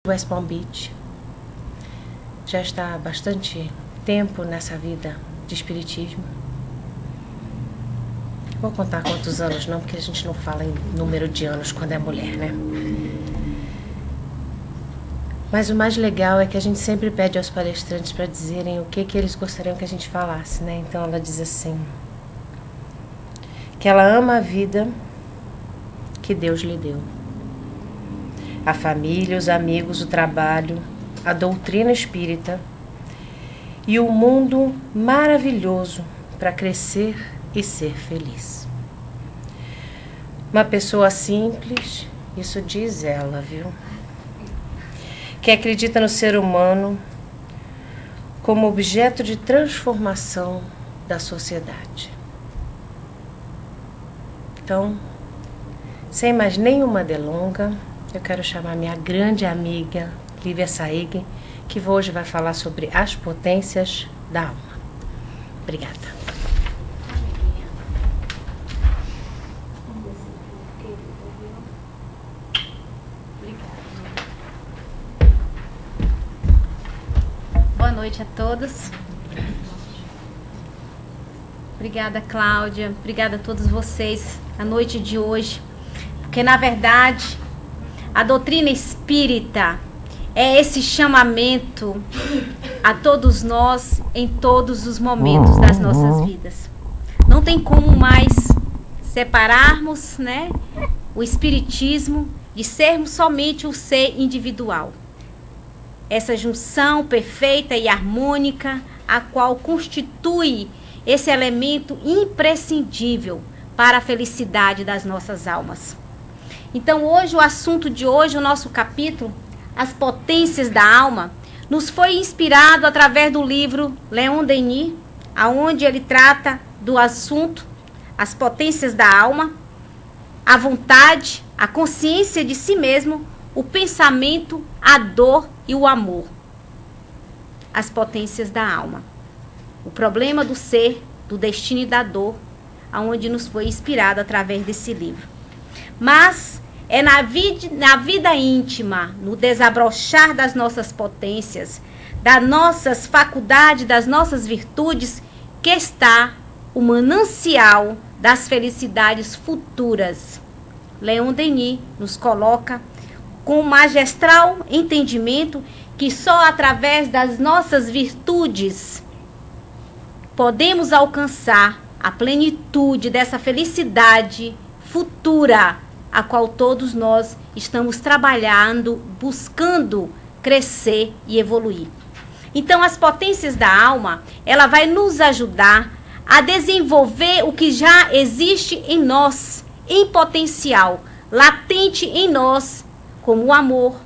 West Palm Beach. Já está há bastante tempo nessa vida de espiritismo. Vou contar quantos anos não, porque a gente não fala em número de anos quando é mulher, né? Mas o mais legal é que a gente sempre pede aos palestrantes para dizerem o que eles gostariam que a gente falasse, né? Então ela diz assim, que ela ama a vida que Deus lhe deu. A família, os amigos, o trabalho, a doutrina espírita e o mundo maravilhoso para crescer e ser feliz. Uma pessoa simples, isso diz ela, viu? Que acredita no ser humano como objeto de transformação da sociedade. Então, sem mais nenhuma delonga, eu quero chamar minha grande amiga, Lívia Saig, que hoje vai falar sobre as potências da alma. Obrigada. Boa noite a todos. Obrigada, Cláudia. Obrigada a todos vocês na noite de hoje. Porque, na verdade, a doutrina espírita é esse chamamento a todos nós em todos os momentos das nossas vidas. Não tem como mais separarmos, né, o espiritismo de sermos somente o ser individual. Essa junção perfeita e harmônica, a qual constitui esse elemento imprescindível para a felicidade das nossas almas. Então hoje, o assunto de hoje, o nosso capítulo, As Potências da Alma, nos foi inspirado através do livro Leon Denis, aonde ele trata do assunto, as potências da alma, a vontade, a consciência de si mesmo, o pensamento, a dor e o amor. As potências da alma. O problema do ser, do destino e da dor, aonde nos foi inspirado através desse livro. Mas é na vida íntima, no desabrochar das nossas potências, das nossas faculdades, das nossas virtudes, que está o manancial das felicidades futuras. Leon Denis nos coloca com um magistral entendimento que só através das nossas virtudes podemos alcançar a plenitude dessa felicidade futura, a qual todos nós estamos trabalhando, buscando crescer e evoluir. Então, as potências da alma, ela vai nos ajudar a desenvolver o que já existe em nós, em potencial, latente em nós, como o amor,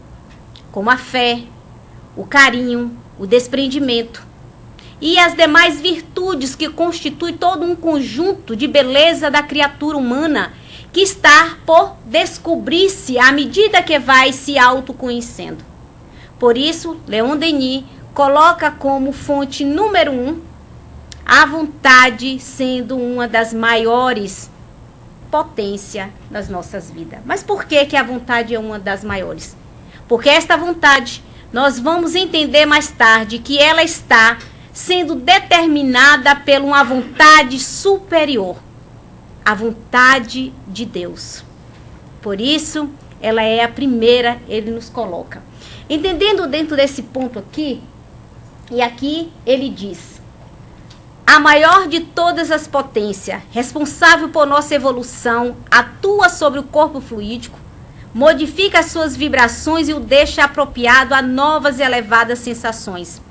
como a fé, o carinho, o desprendimento e as demais virtudes que constituem todo um conjunto de beleza da criatura humana que está por descobrir-se à medida que vai se autoconhecendo. Por isso, Leon Denis coloca como fonte número 1 a vontade sendo uma das maiores potências das nossas vidas. Mas por que a vontade é uma das maiores? Porque esta vontade, nós vamos entender mais tarde que ela está sendo determinada por uma vontade superior, a vontade de Deus. Por isso, ela é a primeira, ele nos coloca. Entendendo dentro desse ponto aqui, e aqui ele diz: a maior de todas as potências, responsável por nossa evolução, atua sobre o corpo fluídico, modifica as suas vibrações e o deixa apropriado a novas e elevadas sensações.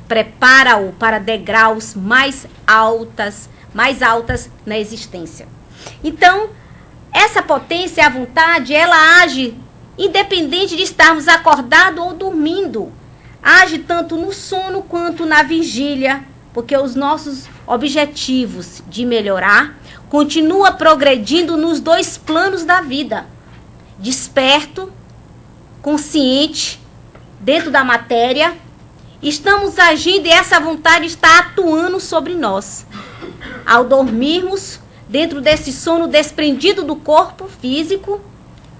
Prepara-o para degraus mais altas na existência. Então, essa potência, a vontade, ela age independente de estarmos acordados ou dormindo. Age tanto no sono quanto na vigília, porque os nossos objetivos de melhorar continua progredindo nos dois planos da vida. Desperto, consciente, dentro da matéria, estamos agindo e essa vontade está atuando sobre nós. Ao dormirmos, dentro desse sono desprendido do corpo físico,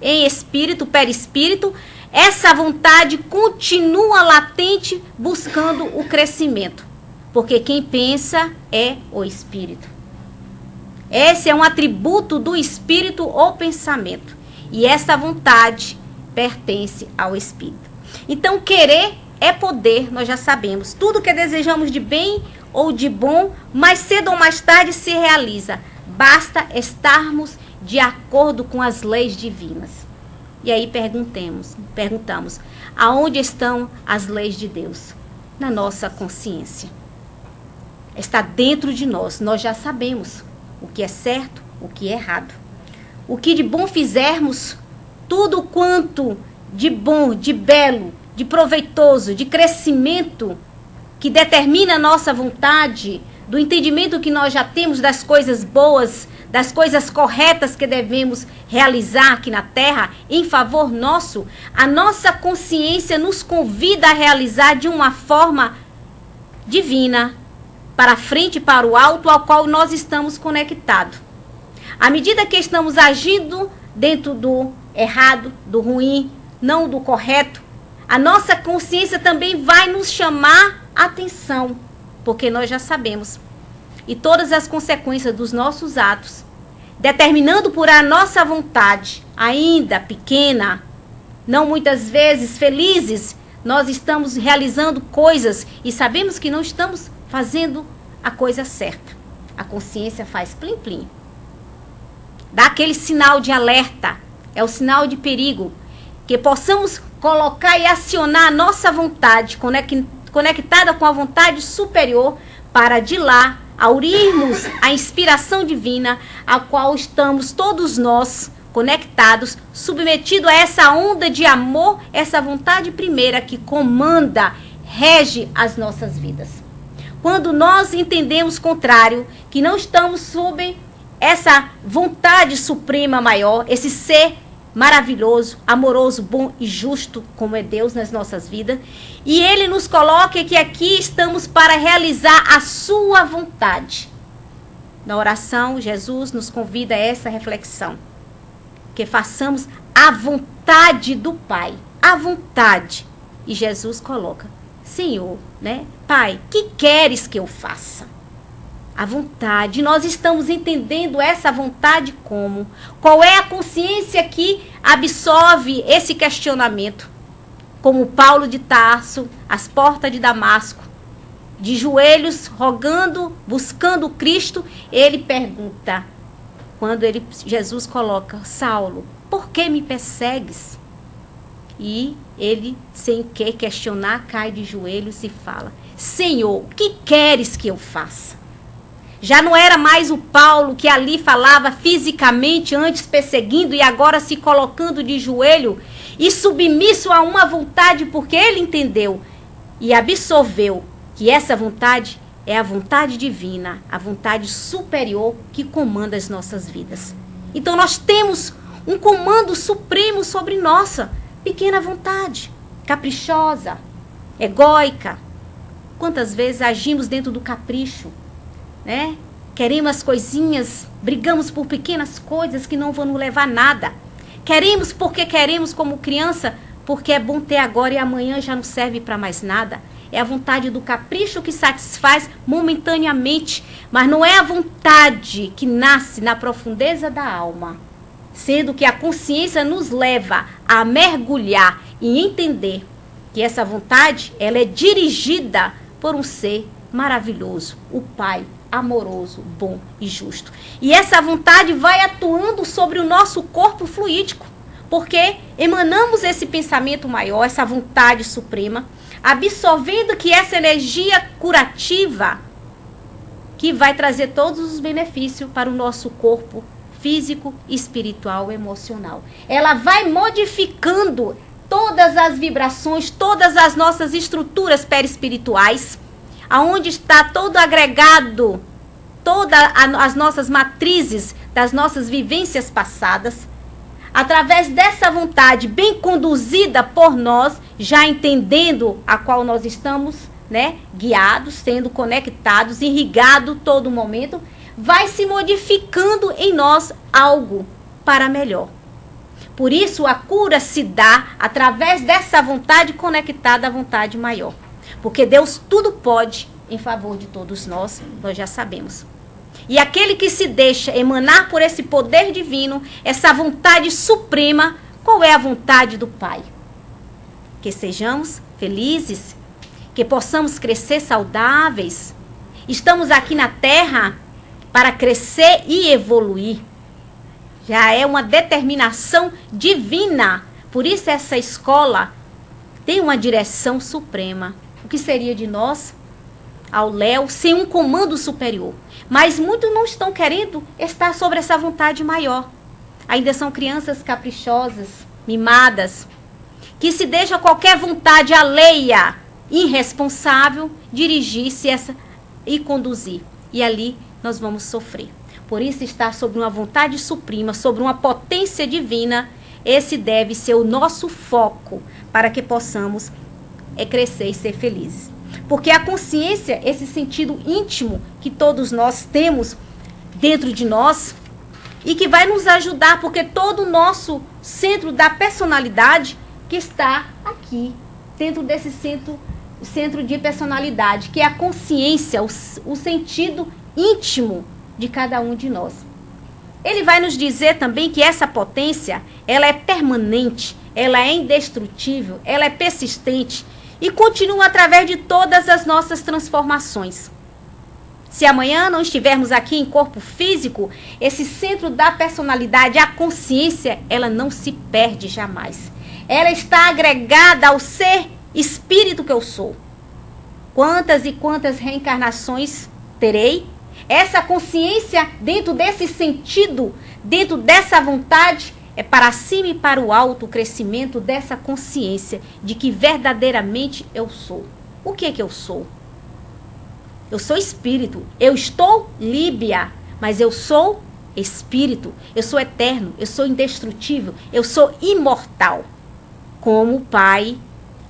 em espírito, perispírito, essa vontade continua latente buscando o crescimento. Porque quem pensa é o espírito. Esse é um atributo do espírito, o pensamento. E essa vontade pertence ao espírito. Então, querer é poder, nós já sabemos. Tudo que desejamos de bem ou de bom, mais cedo ou mais tarde se realiza. Basta estarmos de acordo com as leis divinas. E aí perguntamos, aonde estão as leis de Deus? Na nossa consciência. Está dentro de nós, nós já sabemos o que é certo, o que é errado. O que de bom fizermos, tudo quanto de bom, de belo, de proveitoso, de crescimento, que determina a nossa vontade, do entendimento que nós já temos das coisas boas, das coisas corretas que devemos realizar aqui na Terra, em favor nosso, a nossa consciência nos convida a realizar de uma forma divina, para frente, para o alto, ao qual nós estamos conectados. À medida que estamos agindo dentro do errado, do ruim, não do correto, a nossa consciência também vai nos chamar a atenção, porque nós já sabemos. E todas as consequências dos nossos atos, determinando por a nossa vontade, ainda pequena, não muitas vezes felizes, nós estamos realizando coisas e sabemos que não estamos fazendo a coisa certa. A consciência faz plim-plim. Dá aquele sinal de alerta, é o sinal de perigo, que possamos colocar e acionar a nossa vontade, conectada com a vontade superior, para de lá aurirmos a inspiração divina, a qual estamos todos nós conectados, submetidos a essa onda de amor, essa vontade primeira que comanda, rege as nossas vidas. Quando nós entendemos contrário, que não estamos sob essa vontade suprema maior, esse ser maravilhoso, amoroso, bom e justo, como é Deus nas nossas vidas, e Ele nos coloca que aqui estamos para realizar a sua vontade. Na oração, Jesus nos convida a essa reflexão, que façamos a vontade do Pai, a vontade. E Jesus coloca, Senhor, né? Pai, que queres que eu faça? A vontade. Nós estamos entendendo essa vontade como? Qual é a consciência que absorve esse questionamento? Como Paulo de Tarso, às portas de Damasco, de joelhos, rogando, buscando Cristo, ele pergunta, quando Jesus coloca, Saulo, por que me persegues? E ele, sem que questionar, cai de joelhos e fala, Senhor, o que queres que eu faça? Já não era mais o Paulo que ali falava fisicamente, antes perseguindo e agora se colocando de joelho e submisso a uma vontade, porque ele entendeu e absorveu que essa vontade é a vontade divina, a vontade superior que comanda as nossas vidas. Então nós temos um comando supremo sobre nossa pequena vontade, caprichosa, egóica. Quantas vezes agimos dentro do capricho, né? Queremos as coisinhas, brigamos por pequenas coisas que não vão nos levar a nada. Queremos porque queremos como criança, porque é bom ter agora e amanhã já não serve para mais nada. É a vontade do capricho que satisfaz momentaneamente, mas não é a vontade que nasce na profundeza da alma. Sendo que a consciência nos leva a mergulhar e entender que essa vontade, ela é dirigida por um ser maravilhoso, o Pai, amoroso, bom e justo. E essa vontade vai atuando sobre o nosso corpo fluídico, porque emanamos esse pensamento maior, essa vontade suprema, absorvendo que essa energia curativa que vai trazer todos os benefícios para o nosso corpo físico, espiritual, emocional. Ela vai modificando todas as vibrações, todas as nossas estruturas perispirituais, aonde está todo agregado, todas as nossas matrizes das nossas vivências passadas, através dessa vontade bem conduzida por nós, já entendendo a qual nós estamos, né, guiados, sendo conectados, irrigados todo momento, vai se modificando em nós algo para melhor. Por isso, a cura se dá através dessa vontade conectada à vontade maior. Porque Deus tudo pode em favor de todos nós já sabemos. E aquele que se deixa emanar por esse poder divino, essa vontade suprema, qual é a vontade do Pai? Que sejamos felizes, que possamos crescer saudáveis. Estamos aqui na Terra para crescer e evoluir. Já é uma determinação divina. Por isso essa escola tem uma direção suprema. O que seria de nós, ao léu, sem um comando superior? Mas muitos não estão querendo estar sobre essa vontade maior. Ainda são crianças caprichosas, mimadas, que se deixam qualquer vontade alheia, irresponsável, dirigir-se e conduzir. E ali nós vamos sofrer. Por isso, estar sobre uma vontade suprema, sobre uma potência divina, esse deve ser o nosso foco para que possamos crescer e ser felizes. Porque a consciência, esse sentido íntimo que todos nós temos dentro de nós e que vai nos ajudar, porque todo o nosso centro da personalidade que está aqui, dentro desse centro de personalidade, que é a consciência, o sentido íntimo de cada um de nós. Ele vai nos dizer também que essa potência, ela é permanente, ela é indestrutível, ela é persistente e continua através de todas as nossas transformações. Se amanhã não estivermos aqui em corpo físico, esse centro da personalidade, a consciência, ela não se perde jamais. Ela está agregada ao ser espírito que eu sou. Quantas e quantas reencarnações terei? Essa consciência, dentro desse sentido, dentro dessa vontade, é para cima e para o alto o crescimento dessa consciência de que verdadeiramente eu sou. O que é que eu sou? Eu sou espírito. Eu estou Líbia, mas eu sou espírito. Eu sou eterno, eu sou indestrutível, eu sou imortal. Como o Pai,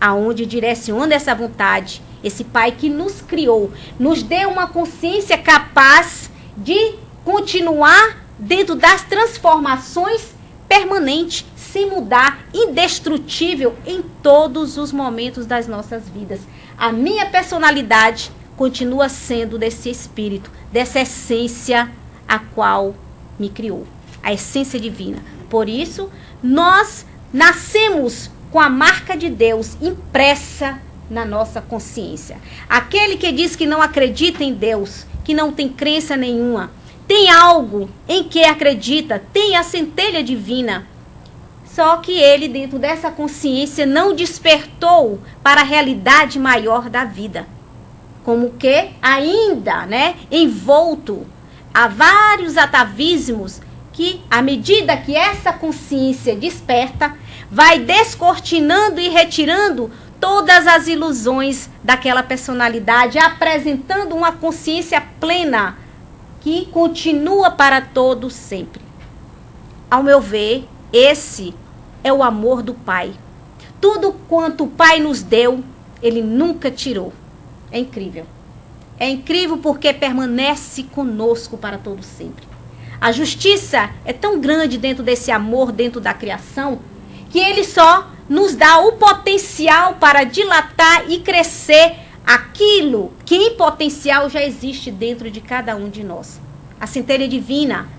aonde direciona essa vontade, esse Pai que nos criou, nos deu uma consciência capaz de continuar dentro das transformações permanentes, sem mudar, indestrutível em todos os momentos das nossas vidas. A minha personalidade continua sendo desse espírito, dessa essência a qual me criou, a essência divina. Por isso, nós nascemos com a marca de Deus impressa na nossa consciência. Aquele que diz que não acredita em Deus, que não tem crença nenhuma, tem algo em que acredita, tem a centelha divina. Só que ele, dentro dessa consciência, não despertou para a realidade maior da vida. Como que ainda, envolto a vários atavismos que, à medida que essa consciência desperta, vai descortinando e retirando todas as ilusões daquela personalidade, apresentando uma consciência plena que continua para todos sempre. Ao meu ver, esse é o amor do Pai. Tudo quanto o Pai nos deu, Ele nunca tirou. É incrível. É incrível porque permanece conosco para todo sempre. A justiça é tão grande dentro desse amor, dentro da criação, que Ele só nos dá o potencial para dilatar e crescer aquilo que em potencial já existe dentro de cada um de nós. A centelha divina,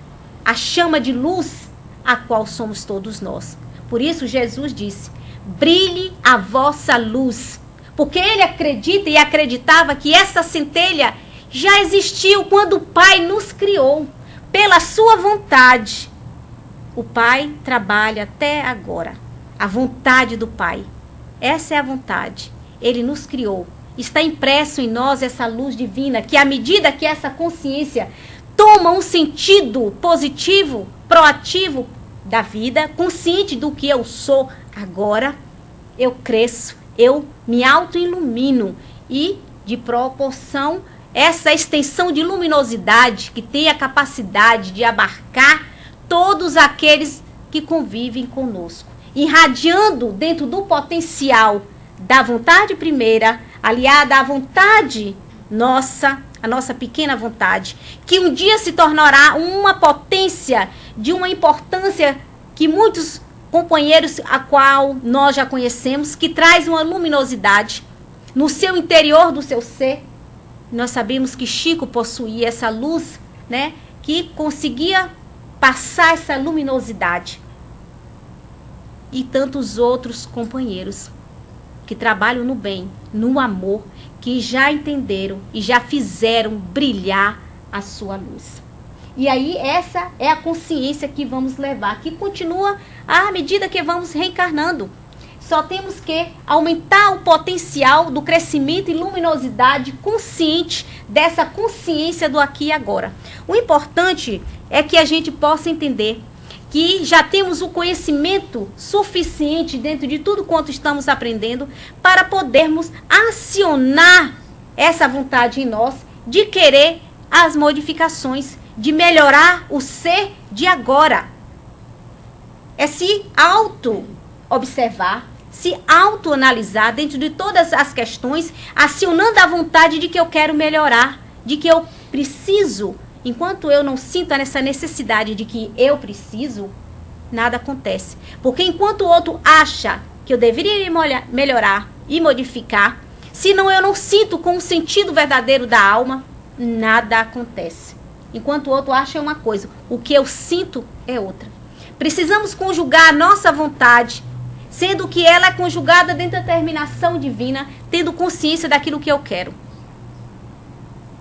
a chama de luz, a qual somos todos nós. Por isso Jesus disse, brilhe a vossa luz. Porque ele acredita e acreditava que essa centelha já existiu quando o Pai nos criou. Pela sua vontade. O Pai trabalha até agora. A vontade do Pai. Essa é a vontade. Ele nos criou. Está impresso em nós essa luz divina que, à medida que essa consciência toma um sentido positivo, proativo da vida, consciente do que eu sou agora, eu cresço, eu me auto-ilumino e, de proporção, essa extensão de luminosidade que tem a capacidade de abarcar todos aqueles que convivem conosco, irradiando dentro do potencial da vontade primeira, aliada à vontade nossa, a nossa pequena vontade, que um dia se tornará uma potência de uma importância que muitos companheiros a qual nós já conhecemos, que traz uma luminosidade no seu interior do seu ser. Nós sabemos que Chico possuía essa luz, né, que conseguia passar essa luminosidade. E tantos outros companheiros que trabalham no bem, no amor, que já entenderam e já fizeram brilhar a sua luz. E aí essa é a consciência que vamos levar, que continua à medida que vamos reencarnando. Só temos que aumentar o potencial do crescimento e luminosidade consciente dessa consciência do aqui e agora. O importante é que a gente possa entender que já temos o conhecimento suficiente dentro de tudo quanto estamos aprendendo para podermos acionar essa vontade em nós de querer as modificações, de melhorar o ser de agora. É se auto-observar, se autoanalisar dentro de todas as questões, acionando a vontade de que eu quero melhorar, de que eu preciso. Enquanto eu não sinto essa necessidade de que eu preciso, nada acontece. Porque enquanto o outro acha que eu deveria melhorar e modificar, senão eu não sinto com o sentido verdadeiro da alma, nada acontece. Enquanto o outro acha uma coisa, o que eu sinto é outra. Precisamos conjugar a nossa vontade, sendo que ela é conjugada dentro da determinação divina, tendo consciência daquilo que eu quero.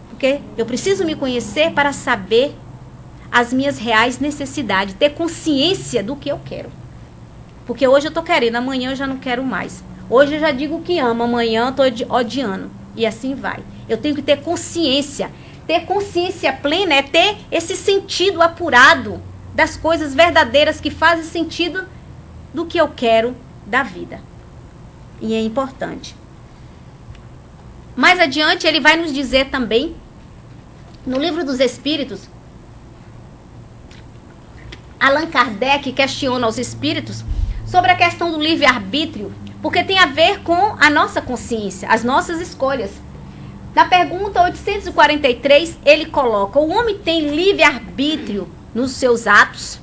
Porque eu preciso me conhecer para saber as minhas reais necessidades, ter consciência do que eu quero. Porque hoje eu estou querendo, amanhã eu já não quero mais. Hoje eu já digo que amo, amanhã eu estou odiando. E assim vai. Eu tenho que ter consciência. Ter consciência plena é ter esse sentido apurado das coisas verdadeiras que fazem sentido do que eu quero da vida. E é importante. Mais adiante ele vai nos dizer também, no Livro dos Espíritos, Allan Kardec questiona os espíritos sobre a questão do livre-arbítrio, porque tem a ver com a nossa consciência, as nossas escolhas. Na pergunta 843, ele coloca: o homem tem livre-arbítrio nos seus atos?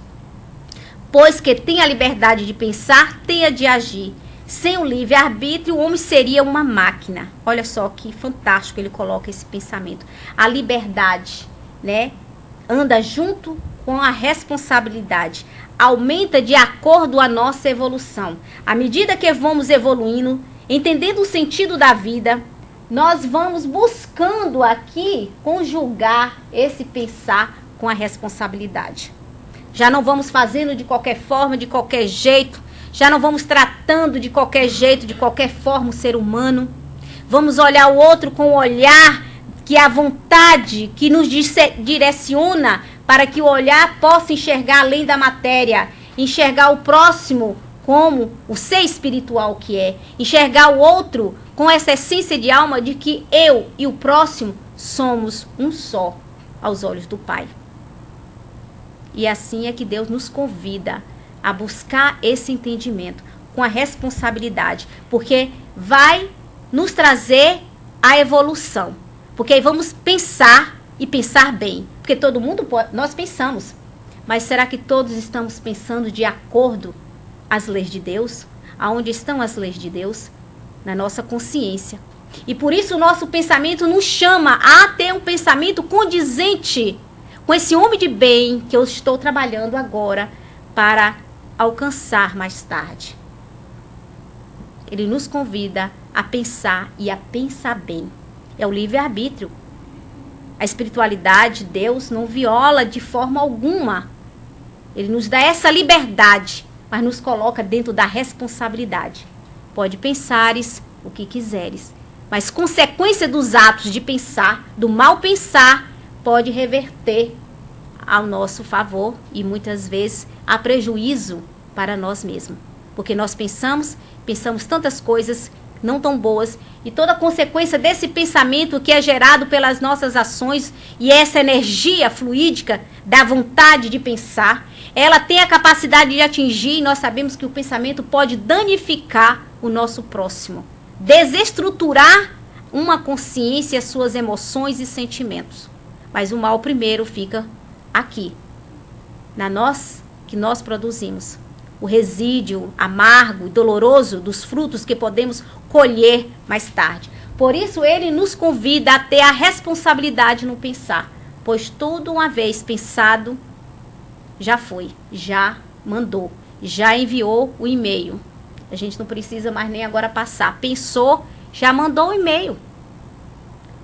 Pois que tem a liberdade de pensar, tem a de agir. Sem o livre-arbítrio, o homem seria uma máquina. Olha só que fantástico ele coloca esse pensamento. A liberdade, né, anda junto com a responsabilidade. Aumenta de acordo com a nossa evolução. À medida que vamos evoluindo, entendendo o sentido da vida, nós vamos buscando aqui conjugar esse pensar com a responsabilidade. Já não vamos fazendo de qualquer forma, de qualquer jeito. Já não vamos tratando de qualquer jeito, de qualquer forma o ser humano. Vamos olhar o outro com o olhar que é a vontade que nos direciona para que o olhar possa enxergar além da matéria, enxergar o próximo como o ser espiritual que é, enxergar o outro com essa essência de alma de que eu e o próximo somos um só aos olhos do Pai. E assim é que Deus nos convida a buscar esse entendimento com a responsabilidade, porque vai nos trazer a evolução. Porque aí vamos pensar e pensar bem, porque todo mundo pode, nós pensamos, mas será que todos estamos pensando de acordo às leis de Deus? Aonde estão as leis de Deus? Na nossa consciência. E por isso o nosso pensamento nos chama a ter um pensamento condizente com esse homem de bem que eu estou trabalhando agora para alcançar mais tarde. Ele nos convida a pensar e a pensar bem. É o livre-arbítrio. A espiritualidade, Deus, não viola de forma alguma. Ele nos dá essa liberdade, mas nos coloca dentro da responsabilidade. Pode pensares o que quiseres, mas consequência dos atos de pensar, do mal pensar, pode reverter ao nosso favor e muitas vezes a prejuízo para nós mesmos. Porque nós pensamos tantas coisas não tão boas, e toda consequência desse pensamento que é gerado pelas nossas ações e essa energia fluídica da vontade de pensar, ela tem a capacidade de atingir, e nós sabemos que o pensamento pode danificar o nosso próximo, desestruturar uma consciência, as suas emoções e sentimentos. Mas o mal primeiro fica aqui, que nós produzimos. o resíduo amargo e doloroso dos frutos que podemos colher mais tarde. Por isso, ele nos convida a ter a responsabilidade no pensar, pois tudo uma vez pensado, já foi, já mandou, já enviou o e-mail. A gente não precisa mais nem agora passar. Pensou, já mandou o e-mail.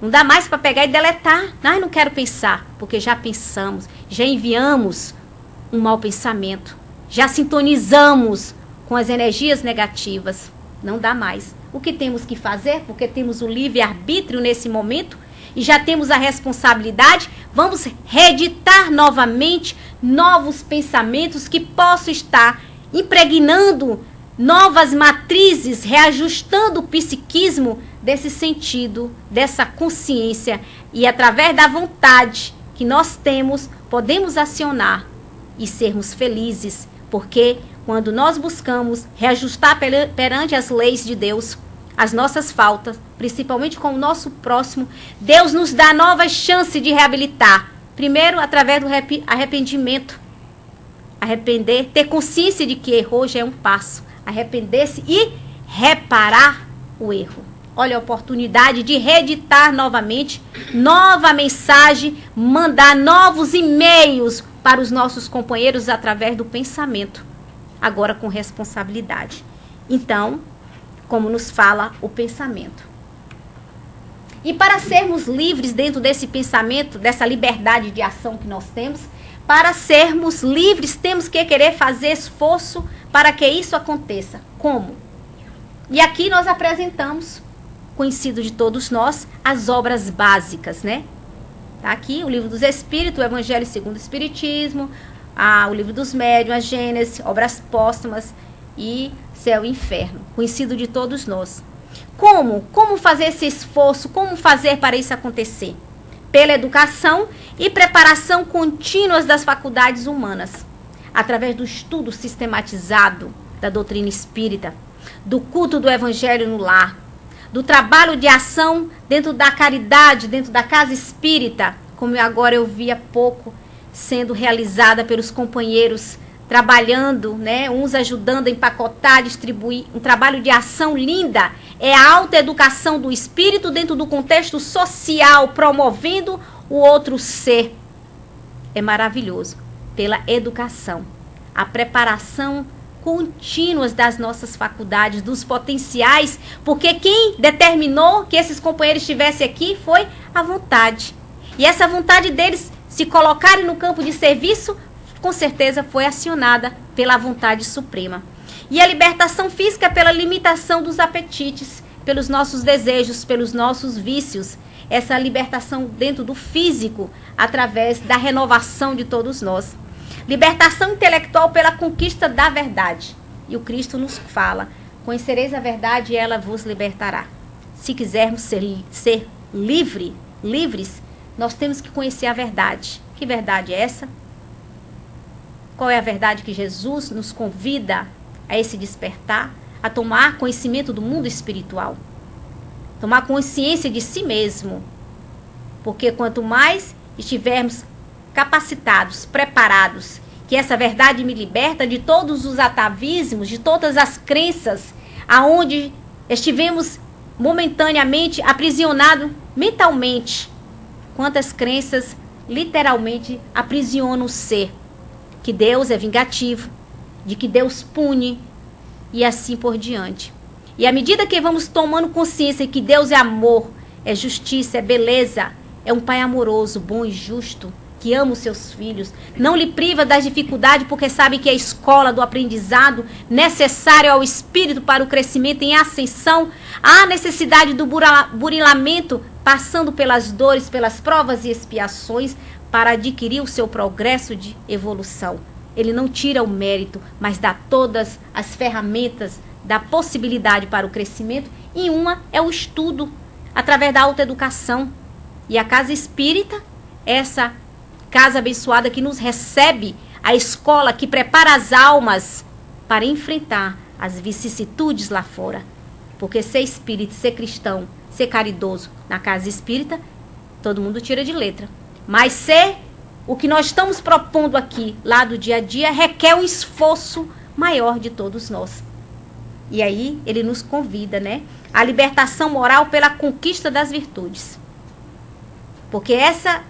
Não dá mais para pegar e deletar. Ai, não quero pensar, porque já pensamos, já enviamos um mau pensamento, já sintonizamos com as energias negativas. Não dá mais. O que temos que fazer, porque temos o livre-arbítrio nesse momento e já temos a responsabilidade, vamos reeditar novamente novos pensamentos que possam estar impregnando novas matrizes, reajustando o psiquismo desse sentido, dessa consciência, e através da vontade que nós temos, podemos acionar e sermos felizes, porque quando nós buscamos reajustar perante as leis de Deus, as nossas faltas, principalmente com o nosso próximo, Deus nos dá novas chances de reabilitar. Primeiro, através do arrependimento. Arrepender, ter consciência de que errou já é um passo. Arrepender-se e reparar o erro. Olha a oportunidade de reeditar novamente, nova mensagem, mandar novos e-mails para os nossos companheiros através do pensamento, agora com responsabilidade. Então, como nos fala o pensamento. E para sermos livres dentro desse pensamento, dessa liberdade de ação que nós temos, para sermos livres, temos que querer fazer esforço para que isso aconteça. Como? E aqui nós apresentamos, conhecido de todos nós, as obras básicas, né? Tá aqui o Livro dos Espíritos, o Evangelho segundo o Espiritismo, o Livro dos Médiuns, a Gênese, obras póstumas e Céu e Inferno, conhecido de todos nós. Como fazer esse esforço? Como fazer para isso acontecer? Pela educação e preparação contínuas das faculdades humanas, através do estudo sistematizado da doutrina espírita, do culto do Evangelho no lar, do trabalho de ação dentro da caridade, dentro da casa espírita, como agora eu vi há pouco, sendo realizada pelos companheiros, trabalhando, né, uns ajudando a empacotar, distribuir, um trabalho de ação linda. É a autoeducação do espírito dentro do contexto social, promovendo o outro ser. É maravilhoso. Pela educação, a preparação contínuas das nossas faculdades, dos potenciais, porque quem determinou que esses companheiros estivessem aqui foi a vontade. E essa vontade deles se colocarem no campo de serviço, com certeza foi acionada pela vontade suprema. E a libertação física pela limitação dos apetites, pelos nossos desejos, pelos nossos vícios. Essa libertação dentro do físico, através da renovação de todos nós. Libertação intelectual pela conquista da verdade. E o Cristo nos fala, conhecereis a verdade e ela vos libertará. Se quisermos ser livres, nós temos que conhecer a verdade. Que verdade é essa? Qual é a verdade que Jesus nos convida a esse despertar? A tomar conhecimento do mundo espiritual. Tomar consciência de si mesmo. Porque quanto mais estivermos capacitados, preparados, que essa verdade me liberta de todos os atavismos, de todas as crenças, aonde estivemos momentaneamente aprisionados mentalmente. Quantas crenças literalmente aprisionam o ser. Que Deus é vingativo, de que Deus pune e assim por diante. E à medida que vamos tomando consciência que Deus é amor, é justiça, é beleza, é um pai amoroso, bom e justo, que ama os seus filhos, não lhe priva das dificuldades porque sabe que é a escola do aprendizado necessário ao espírito para o crescimento em ascensão, há necessidade do burilamento, passando pelas dores, pelas provas e expiações, para adquirir o seu progresso de evolução. Ele não tira o mérito, mas dá todas as ferramentas da possibilidade para o crescimento, e uma é o estudo, através da autoeducação. E a casa espírita, essa casa abençoada que nos recebe, a escola que prepara as almas para enfrentar as vicissitudes lá fora. Porque ser espírita, ser cristão, ser caridoso na casa espírita, todo mundo tira de letra. Mas ser o que nós estamos propondo aqui, lá do dia a dia, requer um esforço maior de todos nós. E aí ele nos convida, né? A libertação moral pela conquista das virtudes. Porque essa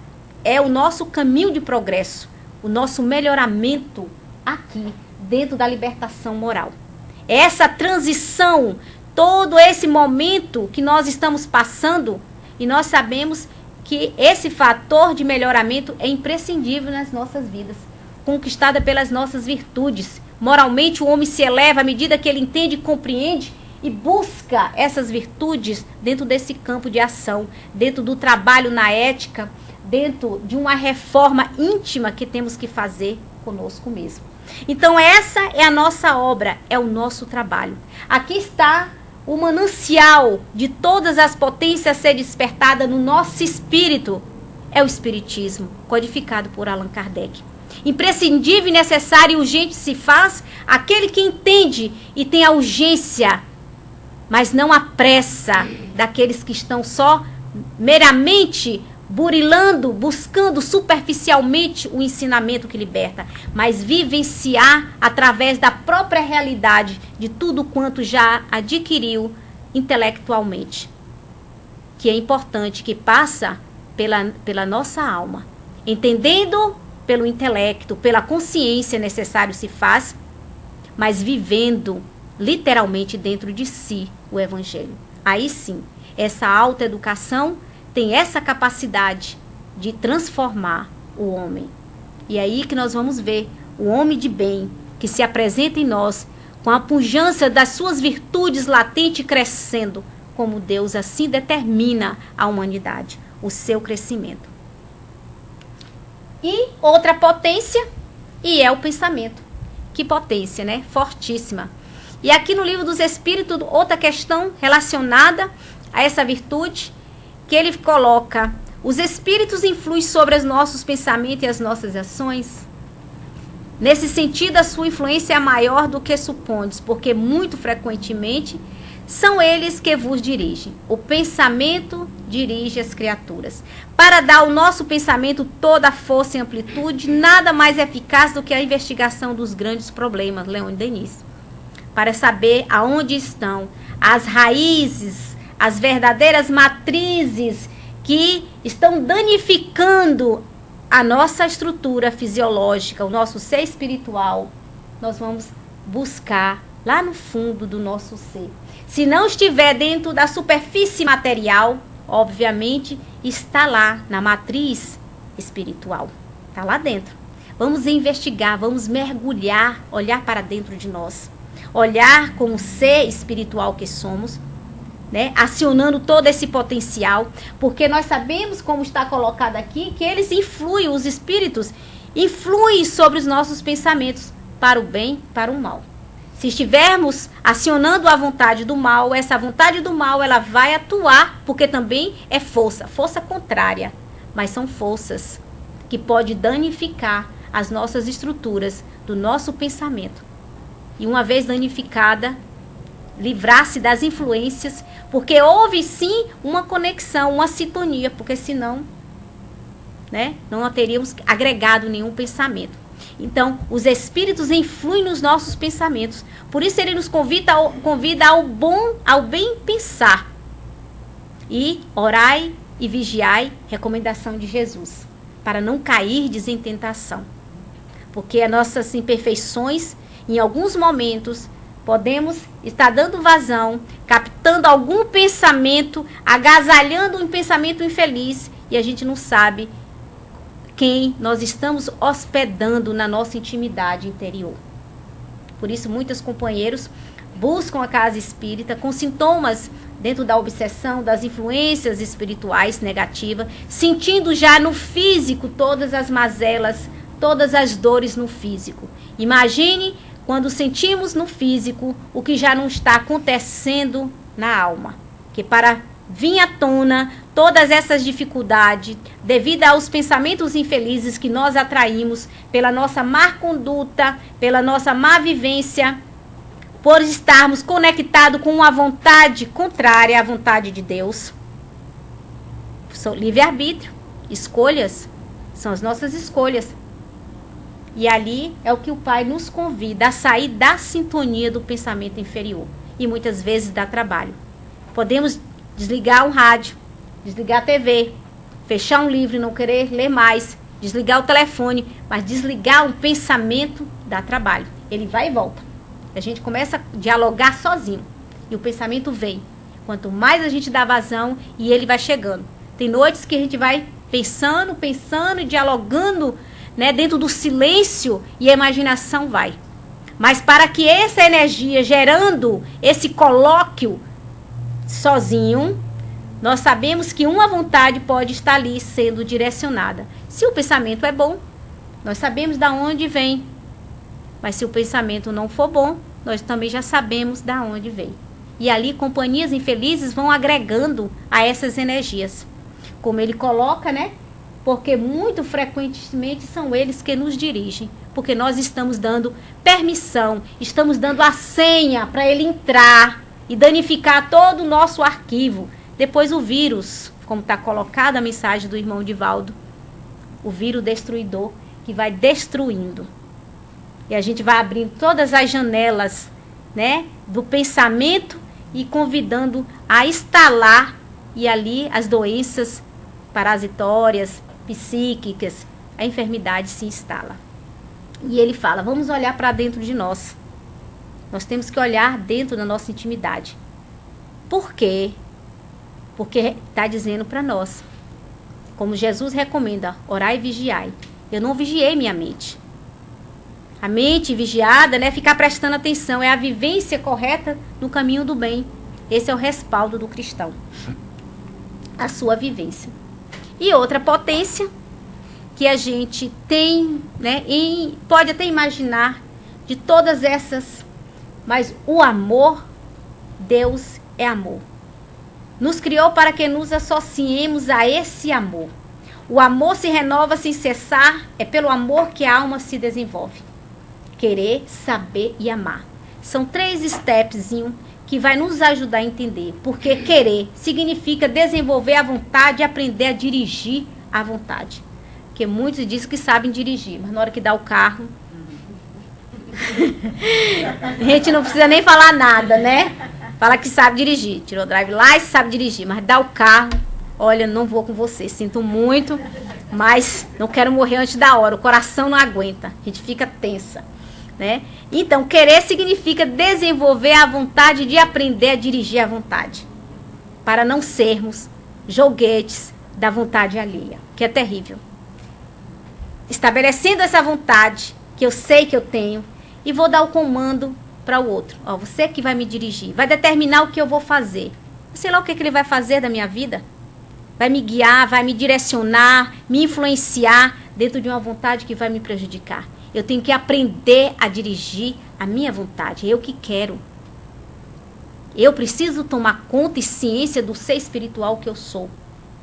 é o nosso caminho de progresso, o nosso melhoramento aqui, dentro da libertação moral. Essa transição, todo esse momento que nós estamos passando, e nós sabemos que esse fator de melhoramento é imprescindível nas nossas vidas, conquistada pelas nossas virtudes. Moralmente, o homem se eleva à medida que ele entende, compreende e busca essas virtudes dentro desse campo de ação, dentro do trabalho na ética, dentro de uma reforma íntima que temos que fazer conosco mesmo. Então, essa é a nossa obra, é o nosso trabalho. Aqui está o manancial de todas as potências a ser despertada no nosso espírito. É o Espiritismo, codificado por Allan Kardec. Imprescindível, necessário e urgente se faz aquele que entende e tem a urgência, mas não a pressa daqueles que estão só meramente burilando, buscando superficialmente o ensinamento que liberta, mas vivenciar através da própria realidade de tudo quanto já adquiriu intelectualmente, que é importante, que passa pela nossa alma, entendendo pelo intelecto, pela consciência necessário se faz, mas vivendo literalmente dentro de si o Evangelho. Aí sim, essa autoeducação tem essa capacidade de transformar o homem. E é aí que nós vamos ver o homem de bem que se apresenta em nós com a pujança das suas virtudes latente crescendo, como Deus assim determina a humanidade, o seu crescimento. E outra potência, e é o pensamento. Que potência, né? Fortíssima. E aqui no Livro dos Espíritos, outra questão relacionada a essa virtude, que ele coloca: os espíritos influem sobre os nossos pensamentos e as nossas ações? Nesse sentido, a sua influência é maior do que supondes, porque muito frequentemente são eles que vos dirigem. O pensamento dirige as criaturas. Para dar ao nosso pensamento toda a força e amplitude, nada mais eficaz do que a investigação dos grandes problemas, Leon Denis. Para saber aonde estão as raízes, as verdadeiras matrizes que estão danificando a nossa estrutura fisiológica, o nosso ser espiritual, nós vamos buscar lá no fundo do nosso ser. Se não estiver dentro da superfície material, obviamente está lá na matriz espiritual, está lá dentro. Vamos investigar, vamos mergulhar, olhar para dentro de nós, olhar como ser espiritual que somos, né? Acionando todo esse potencial, porque nós sabemos, como está colocado aqui, que eles influem, os espíritos influem sobre os nossos pensamentos, para o bem, para o mal. Se estivermos acionando a vontade do mal, essa vontade do mal, ela vai atuar, porque também é força contrária, mas são forças que podem danificar as nossas estruturas do nosso pensamento. E uma vez danificada, livrar-se das influências, porque houve sim uma conexão, uma sintonia, porque senão, né, não teríamos agregado nenhum pensamento. Então, os espíritos influem nos nossos pensamentos. Por isso ele nos convida ao bem pensar. E orai e vigiai, recomendação de Jesus, para não cairdes em tentação. Porque as nossas imperfeições, em alguns momentos, podemos estar dando vazão, captando algum pensamento, agasalhando um pensamento infeliz, e a gente não sabe quem nós estamos hospedando na nossa intimidade interior. Por isso, muitos companheiros buscam a casa espírita com sintomas dentro da obsessão, das influências espirituais negativas, sentindo já no físico todas as mazelas, todas as dores no físico. Imagine quando sentimos no físico o que já não está acontecendo na alma. Que para vir à tona todas essas dificuldades, devido aos pensamentos infelizes que nós atraímos pela nossa má conduta, pela nossa má vivência, por estarmos conectados com uma vontade contrária à vontade de Deus. Livre-arbítrio, escolhas, são as nossas escolhas. E ali é o que o Pai nos convida a sair da sintonia do pensamento inferior. E muitas vezes dá trabalho. Podemos desligar o rádio, desligar a TV, fechar um livro e não querer ler mais, desligar o telefone, mas desligar um pensamento dá trabalho. Ele vai e volta. A gente começa a dialogar sozinho e o pensamento vem. Quanto mais a gente dá vazão e ele vai chegando. Tem noites que a gente vai pensando e dialogando, né, dentro do silêncio e a imaginação vai. Mas para que essa energia gerando esse colóquio sozinho, nós sabemos que uma vontade pode estar ali sendo direcionada. Se o pensamento é bom, nós sabemos de onde vem. Mas se o pensamento não for bom, nós também já sabemos de onde vem. E ali companhias infelizes vão agregando a essas energias. Como ele coloca, né? Porque muito frequentemente são eles que nos dirigem. Porque nós estamos dando permissão, estamos dando a senha para ele entrar e danificar todo o nosso arquivo. Depois o vírus, como está colocada a mensagem do irmão Divaldo, o vírus destruidor que vai destruindo. E a gente vai abrindo todas as janelas, né, do pensamento e convidando a instalar, e ali as doenças parasitórias, psíquicas, a enfermidade se instala. E ele fala, vamos olhar para dentro de nós. Nós temos que olhar dentro da nossa intimidade. Por quê? Porque está dizendo para nós, como Jesus recomenda, orai e vigiai. Eu não vigiei minha mente. A mente vigiada, né, ficar prestando atenção, é a vivência correta no caminho do bem. Esse é o respaldo do cristão. A sua vivência. E outra potência que a gente tem, né, pode até imaginar de todas essas, mas o amor, Deus é amor. Nos criou para que nos associemos a esse amor. O amor se renova sem cessar, é pelo amor que a alma se desenvolve. Querer, saber e amar. São 3 stepzinhos que vai nos ajudar a entender. Porque querer significa desenvolver a vontade e aprender a dirigir a vontade. Porque muitos dizem que sabem dirigir, mas na hora que dá o carro, a gente não precisa nem falar nada, né? Fala que sabe dirigir. Tirou o drive lá e sabe dirigir, mas dá o carro, olha, não vou com você, sinto muito, mas não quero morrer antes da hora, o coração não aguenta, a gente fica tensa, né? Então, querer significa desenvolver a vontade de aprender a dirigir a vontade, para não sermos joguetes da vontade alheia, que é terrível. Estabelecendo essa vontade, que eu sei que eu tenho, e vou dar o comando para o outro. Ó, você que vai me dirigir, vai determinar o que eu vou fazer. Sei lá o que ele vai fazer da minha vida. Vai me guiar, vai me direcionar, me influenciar dentro de uma vontade que vai me prejudicar. Eu tenho que aprender a dirigir a minha vontade, eu que quero. Eu preciso tomar conta e ciência do ser espiritual que eu sou.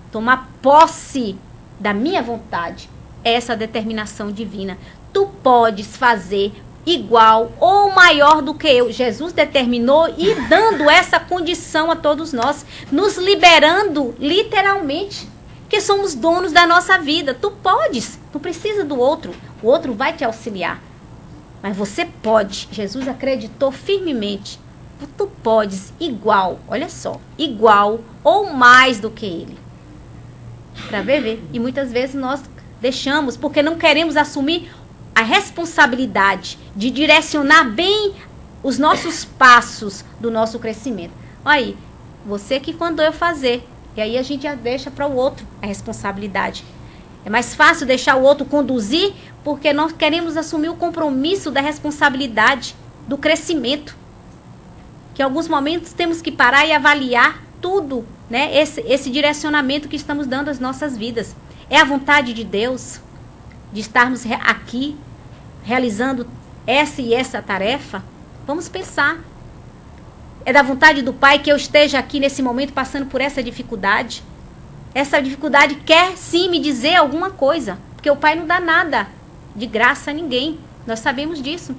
Tomar posse da minha vontade. Essa determinação divina. Tu podes fazer igual ou maior do que eu. Jesus determinou e dando essa condição a todos nós, nos liberando literalmente, que somos donos da nossa vida. Tu podes, não precisa do outro. O outro vai te auxiliar. Mas você pode. Jesus acreditou firmemente. Tu podes igual, olha só, igual ou mais do que ele. Para ver. E muitas vezes nós deixamos porque não queremos assumir a responsabilidade de direcionar bem os nossos passos do nosso crescimento. Olha aí, você que mandou eu fazer. E aí a gente já deixa para o outro a responsabilidade. É mais fácil deixar o outro conduzir porque nós queremos assumir o compromisso da responsabilidade do crescimento. Que em alguns momentos temos que parar e avaliar tudo, né? Esse direcionamento que estamos dando às nossas vidas. É a vontade de Deus de estarmos aqui realizando essa e essa tarefa? Vamos pensar. É da vontade do Pai que eu esteja aqui nesse momento passando por essa dificuldade? Essa dificuldade quer sim me dizer alguma coisa, porque o Pai não dá nada de graça a ninguém. Nós sabemos disso.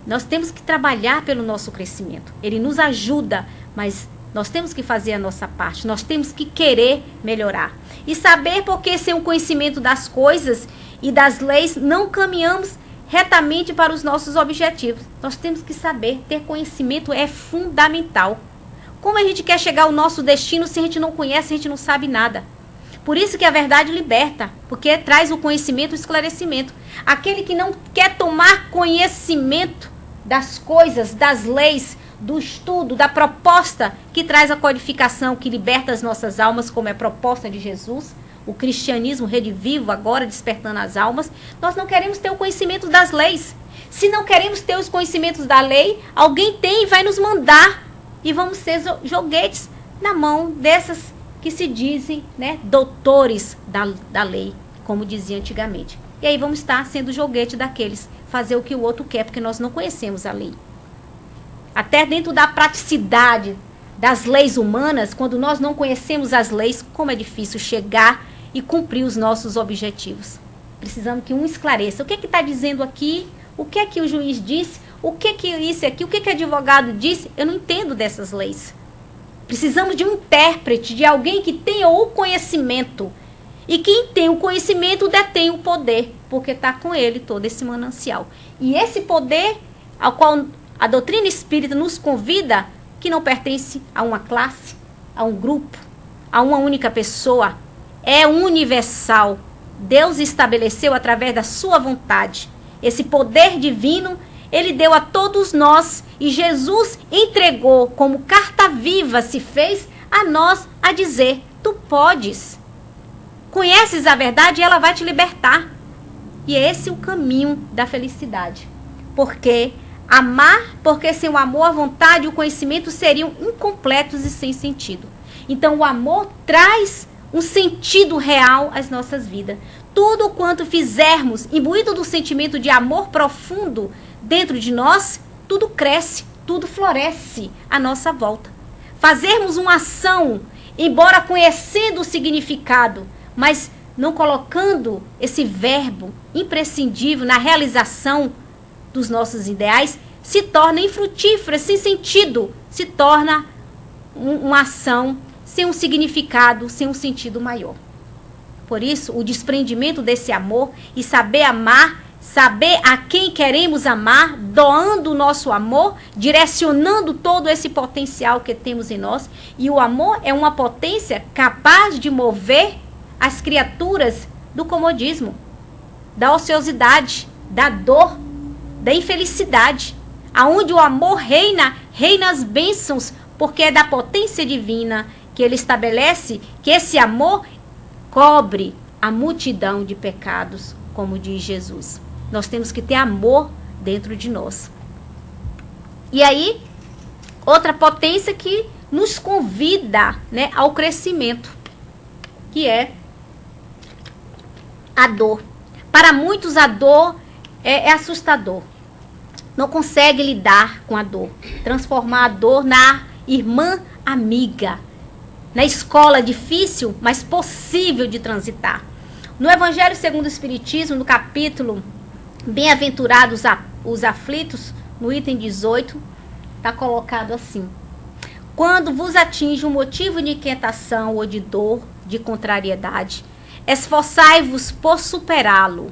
Nós temos que trabalhar pelo nosso crescimento. Ele nos ajuda, mas Nós temos que fazer a nossa parte, nós temos que querer melhorar. E saber porque sem o conhecimento das coisas e das leis não caminhamos retamente para os nossos objetivos. Nós temos que saber, ter conhecimento é fundamental. Como a gente quer chegar ao nosso destino se a gente não conhece, a gente não sabe nada? Por isso que a verdade liberta, porque traz o conhecimento e o esclarecimento. Aquele que não quer tomar conhecimento das coisas, das leis, do estudo, da proposta que traz a codificação, que liberta as nossas almas, como é a proposta de Jesus, o cristianismo redivivo, agora despertando as almas, nós não queremos ter o conhecimento das leis. Se não queremos ter os conhecimentos da lei, alguém tem e vai nos mandar. E vamos ser joguetes na mão dessas que se dizem, né, doutores da lei, como dizia antigamente. E aí vamos estar sendo joguete daqueles, fazer o que o outro quer, porque nós não conhecemos a lei. Até dentro da praticidade das leis humanas, quando nós não conhecemos as leis, como é difícil chegar e cumprir os nossos objetivos. Precisamos que um esclareça. O que está dizendo aqui? O que é que o juiz disse? O que é isso aqui? O que é que o advogado disse? Eu não entendo dessas leis. Precisamos de um intérprete, de alguém que tenha o conhecimento. E quem tem o conhecimento detém o poder, porque está com ele todo esse manancial. E esse poder ao qual a doutrina espírita nos convida, que não pertence a uma classe, a um grupo, a uma única pessoa, é universal. Deus estabeleceu através da sua vontade. Esse poder divino, ele deu a todos nós e Jesus entregou como carta viva, se fez a nós a dizer, tu podes. Conheces a verdade e ela vai te libertar. E esse é o caminho da felicidade. Porque sem o amor, a vontade e o conhecimento seriam incompletos e sem sentido. Então o amor traz um sentido real às nossas vidas. Tudo quanto fizermos, imbuído do sentimento de amor profundo dentro de nós, tudo cresce, tudo floresce à nossa volta. Fazermos uma ação, embora conhecendo o significado, mas não colocando esse verbo imprescindível na realização dos nossos ideais, se torna infrutífera, sem sentido, se torna uma ação sem um significado, sem um sentido maior. Por isso, o desprendimento desse amor e saber amar, saber a quem queremos amar, doando o nosso amor, direcionando todo esse potencial que temos em nós. E o amor é uma potência capaz de mover as criaturas do comodismo, da ociosidade, da dor, da infelicidade. Aonde o amor reina as bênçãos, porque é da potência divina que ele estabelece que esse amor cobre a multidão de pecados, como diz Jesus. Nós temos que ter amor dentro de nós. E aí, outra potência que nos convida, né, ao crescimento, que é a dor. Para muitos a dor é assustador. Não consegue lidar com a dor. Transformar a dor na irmã amiga. Na escola difícil, mas possível de transitar. No Evangelho segundo o Espiritismo, no capítulo Bem-aventurados os aflitos, no item 18, está colocado assim. Quando vos atinge um motivo de inquietação ou de dor, de contrariedade, esforçai-vos por superá-lo.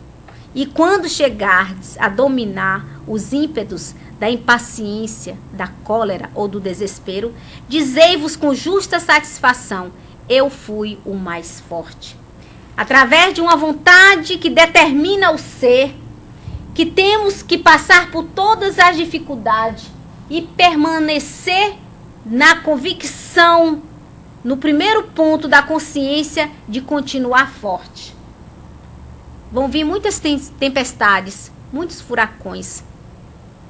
E quando chegardes a dominar os ímpetos da impaciência, da cólera ou do desespero, dizei-vos com justa satisfação, eu fui o mais forte. Através de uma vontade que determina o ser, que temos que passar por todas as dificuldades e permanecer na convicção, no primeiro ponto da consciência de continuar forte. Vão vir muitas tempestades, muitos furacões.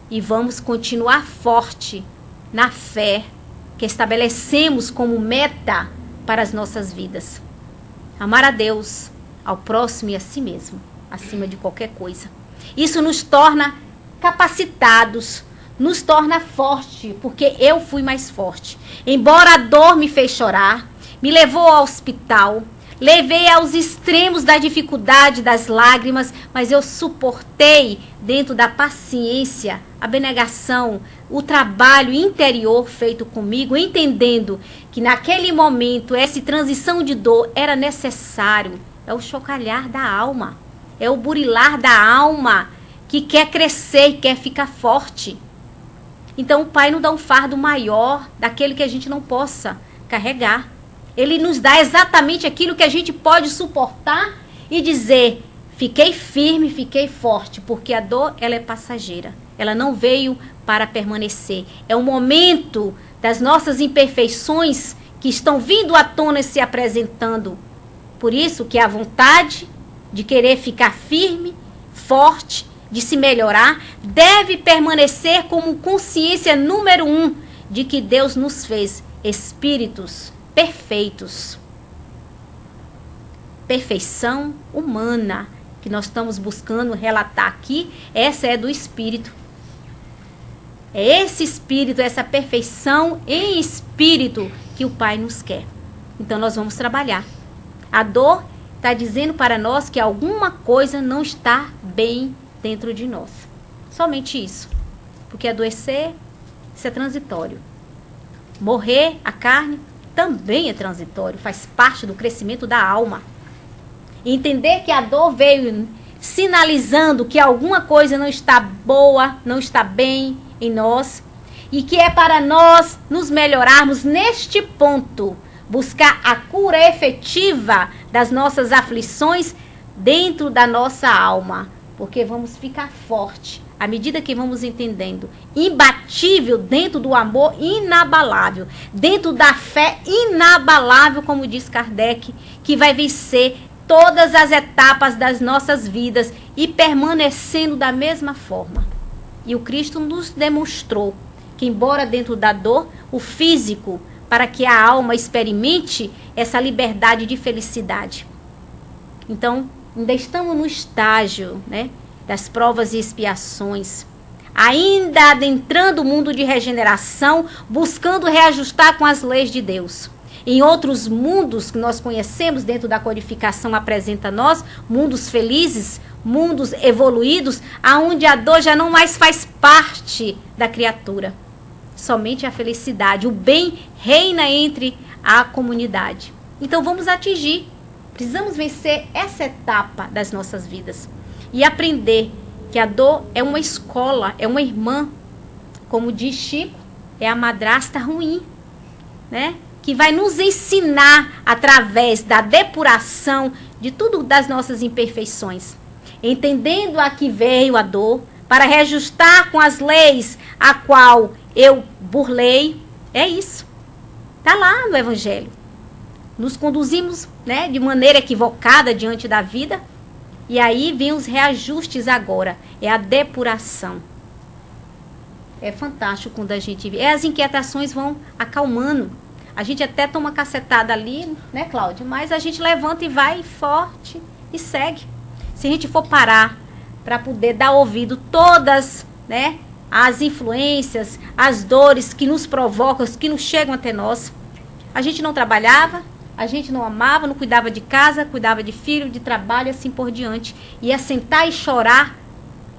E vamos continuar forte na fé que estabelecemos como meta para as nossas vidas. Amar a Deus, ao próximo e a si mesmo, acima de qualquer coisa. Isso nos torna capacitados, nos torna forte, porque eu fui mais forte. Embora a dor me fez chorar, me levou ao hospital, levei aos extremos da dificuldade, das lágrimas, mas eu suportei dentro da paciência abnegação, o trabalho interior feito comigo, entendendo que naquele momento essa transição de dor era necessário. É o chocalhar da alma, é o burilar da alma que quer crescer e quer ficar forte. Então o Pai nos dá um fardo maior daquele que a gente não possa carregar. Ele nos dá exatamente aquilo que a gente pode suportar e dizer: fiquei firme, fiquei forte, porque a dor, ela é passageira. Ela não veio para permanecer. É o momento das nossas imperfeições que estão vindo à tona e se apresentando. Por isso que a vontade de querer ficar firme, forte, de se melhorar, deve permanecer como consciência número 1 de que Deus nos fez espíritos perfeitos. Perfeição humana que nós estamos buscando relatar aqui, essa é do espírito. É esse espírito, essa perfeição em espírito que o Pai nos quer. Então nós vamos trabalhar. A dor está dizendo para nós que alguma coisa não está bem dentro de nós. Somente isso. Porque adoecer, isso é transitório. Morrer, a carne, também é transitório. Faz parte do crescimento da alma. E entender que a dor veio sinalizando que alguma coisa não está boa, não está bem em nós. E que é para nós nos melhorarmos neste ponto. Buscar a cura efetiva das nossas aflições dentro da nossa alma. Porque vamos ficar forte à medida que vamos entendendo. Imbatível dentro do amor inabalável. Dentro da fé inabalável, como diz Kardec, que vai vencer todas as etapas das nossas vidas e permanecendo da mesma forma. E o Cristo nos demonstrou que, embora dentro da dor, o físico, para que a alma experimente essa liberdade de felicidade. Então, ainda estamos no estágio, né, das provas e expiações, ainda adentrando o mundo de regeneração, buscando reajustar com as leis de Deus. Em outros mundos que nós conhecemos, dentro da codificação apresenta a nós, mundos felizes, mundos evoluídos, aonde a dor já não mais faz parte da criatura. Somente a felicidade, o bem reina entre a comunidade. Então vamos atingir, precisamos vencer essa etapa das nossas vidas e aprender que a dor é uma escola, é uma irmã, como diz Chico, é a madrasta ruim, né? Que vai nos ensinar através da depuração de tudo das nossas imperfeições, entendendo a que veio a dor, para reajustar com as leis a qual eu burlei. É isso. Está lá no Evangelho. Nos conduzimos, né, de maneira equivocada diante da vida. E aí vem os reajustes agora. É a depuração. É fantástico quando a gente vê. As inquietações vão acalmando. A gente até toma cacetada ali, né, Cláudia? Mas a gente levanta e vai forte e segue. Se a gente for parar para poder dar ouvido todas, né, as influências, as dores que nos provocam, que nos chegam até nós. A gente não trabalhava, a gente não amava, não cuidava de casa, cuidava de filho, de trabalho, assim por diante. Ia sentar e chorar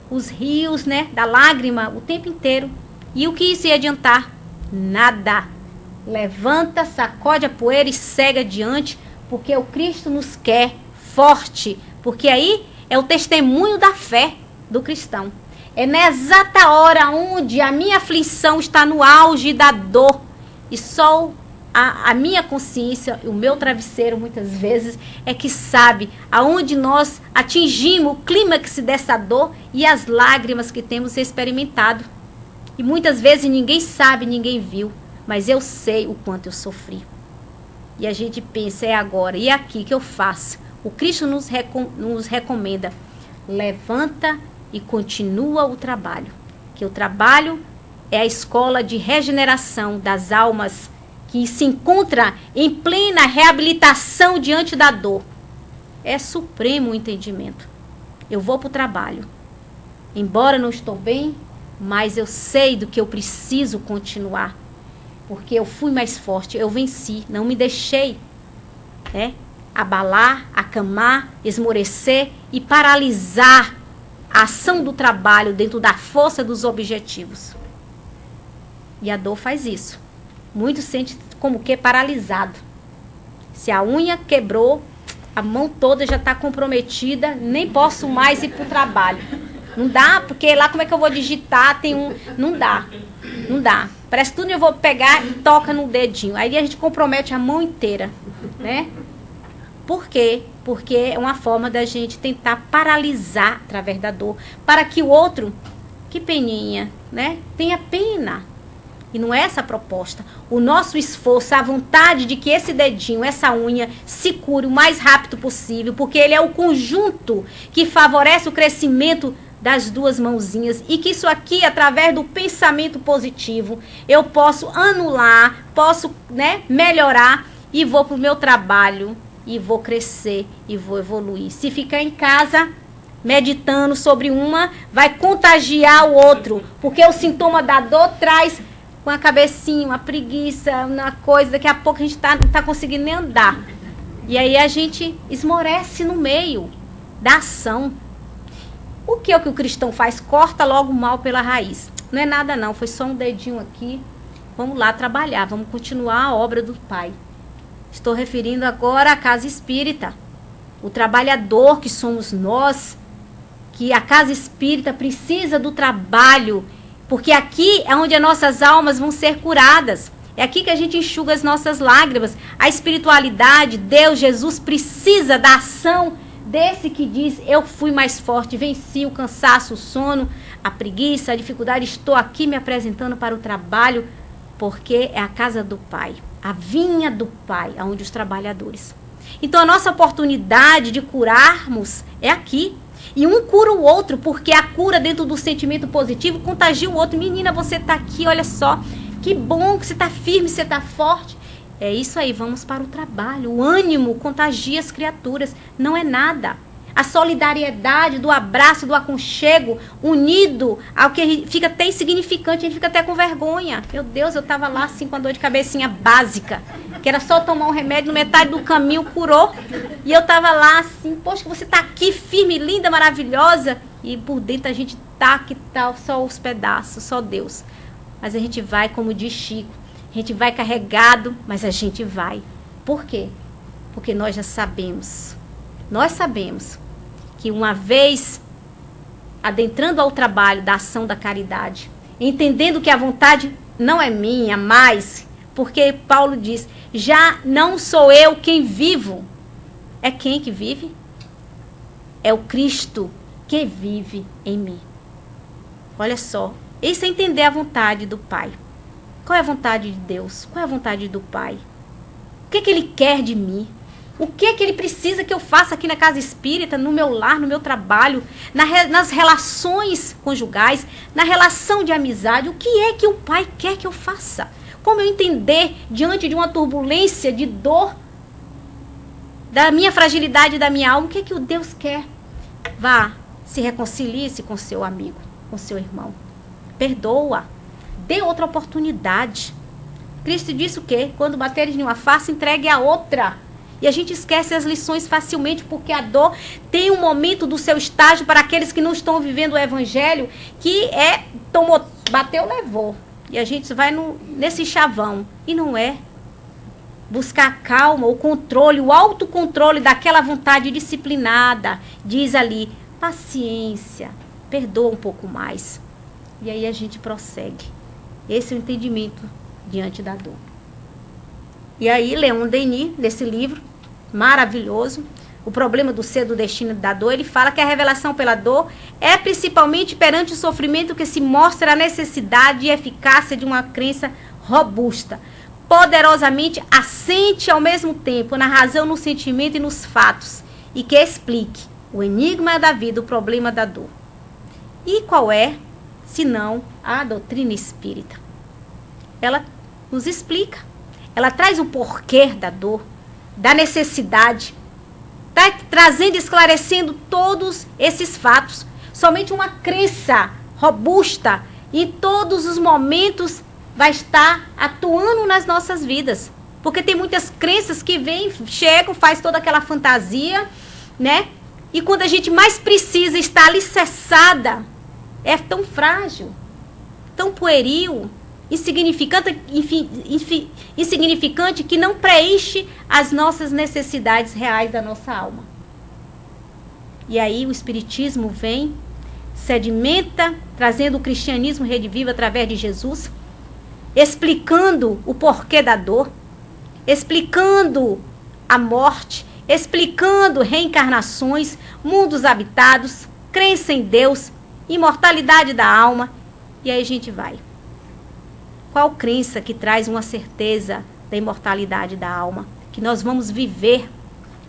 os rios, né, da lágrima o tempo inteiro. E o que isso ia adiantar? Nada. Levanta, sacode a poeira e segue adiante, porque o Cristo nos quer forte, porque aí é o testemunho da fé do cristão. É na exata hora onde a minha aflição está no auge da dor. E só a minha consciência, o meu travesseiro, muitas vezes, é que sabe aonde nós atingimos o clímax dessa dor e as lágrimas que temos experimentado. E muitas vezes ninguém sabe, ninguém viu. Mas eu sei o quanto eu sofri. E a gente pensa, é agora, e é aqui que eu faço. O Cristo nos recomenda, levanta e continua o trabalho. Que o trabalho é a escola de regeneração das almas que se encontra em plena reabilitação diante da dor. É supremo o entendimento. Eu vou para o trabalho. Embora não estou bem, mas eu sei do que eu preciso continuar. Porque eu fui mais forte, eu venci, não me deixei, né, abalar, acamar, esmorecer e paralisar a ação do trabalho dentro da força dos objetivos. E a dor faz isso. Muitos sentem como que paralisado. Se a unha quebrou, a mão toda já está comprometida, nem posso mais ir para o trabalho. Não dá, porque lá como é que eu vou digitar? Não dá. Não dá. Parece que tudo eu vou pegar e toca no dedinho. Aí a gente compromete a mão inteira, né? Por quê? Porque é uma forma da gente tentar paralisar através da dor, para que o outro, que peninha, né? Tenha pena. E não é essa a proposta. O nosso esforço, a vontade de que esse dedinho, essa unha, se cure o mais rápido possível, porque ele é o conjunto que favorece o crescimento das duas mãozinhas, e que isso aqui, através do pensamento positivo, eu posso anular, posso, né, melhorar, e vou para o meu trabalho, e vou crescer, e vou evoluir. Se ficar em casa meditando sobre uma, vai contagiar o outro, porque o sintoma da dor traz uma cabecinha, uma preguiça, uma coisa, daqui a pouco a gente não tá conseguindo nem andar. E aí a gente esmorece no meio da ação. O que é o que o cristão faz? Corta logo o mal pela raiz. Não é nada não, foi só um dedinho aqui. Vamos lá trabalhar, vamos continuar a obra do Pai. Estou referindo agora à casa espírita. O trabalhador que somos nós, que a casa espírita precisa do trabalho, porque aqui é onde as nossas almas vão ser curadas. É aqui que a gente enxuga as nossas lágrimas. A espiritualidade, Deus, Jesus, precisa da ação desse que diz, eu fui mais forte, venci o cansaço, o sono, a preguiça, a dificuldade, estou aqui me apresentando para o trabalho, porque é a casa do Pai, a vinha do Pai, onde os trabalhadores. Então a nossa oportunidade de curarmos é aqui. E um cura o outro, porque a cura dentro do sentimento positivo contagia o outro. Menina, você está aqui, olha só, que bom que você está firme, você está forte. É isso aí, vamos para o trabalho. O ânimo contagia as criaturas, não é nada. A solidariedade do abraço, do aconchego, unido ao que fica até insignificante, a gente fica até com vergonha. Meu Deus, eu estava lá assim com a dor de cabecinha básica, que era só tomar um remédio, no metade do caminho curou. E eu estava lá assim, poxa, você está aqui firme, linda, maravilhosa. E por dentro a gente tá, que tal, só os pedaços, só Deus. Mas a gente vai, como diz Chico, a gente vai carregado, mas a gente vai. Por quê? Porque nós já sabemos. Nós sabemos que uma vez adentrando ao trabalho da ação da caridade, entendendo que a vontade não é minha mais, porque Paulo diz, já não sou eu quem vivo. É quem que vive? É o Cristo que vive em mim. Olha só, isso é entender a vontade do Pai. Qual é a vontade de Deus? Qual é a vontade do Pai? O que Ele quer de mim? O que Ele precisa que eu faça aqui na casa espírita, no meu lar, no meu trabalho, nas relações conjugais, na relação de amizade? O que é que o Pai quer que eu faça? Como eu entender, diante de uma turbulência de dor, da minha fragilidade, da minha alma, o que é que o Deus quer? Vá, se reconcilie-se com seu amigo, com seu irmão. Perdoa. Dê outra oportunidade. Cristo disse o quê? Quando bateres em uma face, entregue a outra. E a gente esquece as lições facilmente, porque a dor tem um momento do seu estágio para aqueles que não estão vivendo o evangelho, que é, tomou, bateu, levou. E a gente vai nesse chavão. E não é. Buscar a calma, o controle, o autocontrole daquela vontade disciplinada. Diz ali, paciência, perdoa um pouco mais. E aí a gente prossegue. Esse é o entendimento diante da dor. E aí, Leon Denis, nesse livro maravilhoso, O Problema do Ser, do Destino da Dor, ele fala que a revelação pela dor é principalmente perante o sofrimento que se mostra a necessidade e eficácia de uma crença robusta, poderosamente assente ao mesmo tempo na razão, no sentimento e nos fatos, e que explique o enigma da vida, o problema da dor. E qual é, senão, a doutrina espírita? Ela nos explica. Ela traz o porquê da dor, da necessidade, está trazendo, esclarecendo todos esses fatos. Somente uma crença robusta em todos os momentos vai estar atuando nas nossas vidas. Porque tem muitas crenças que vêm, chegam, faz toda aquela fantasia, né? E quando a gente mais precisa estar alicerçada, é tão frágil, tão pueril, insignificante que não preenche as nossas necessidades reais da nossa alma. E aí o Espiritismo vem, sedimenta, trazendo o cristianismo redivivo através de Jesus, explicando o porquê da dor, explicando a morte, explicando reencarnações, mundos habitados, crença em Deus, imortalidade da alma. E aí a gente vai. Qual crença que traz uma certeza da imortalidade da alma? Que nós vamos viver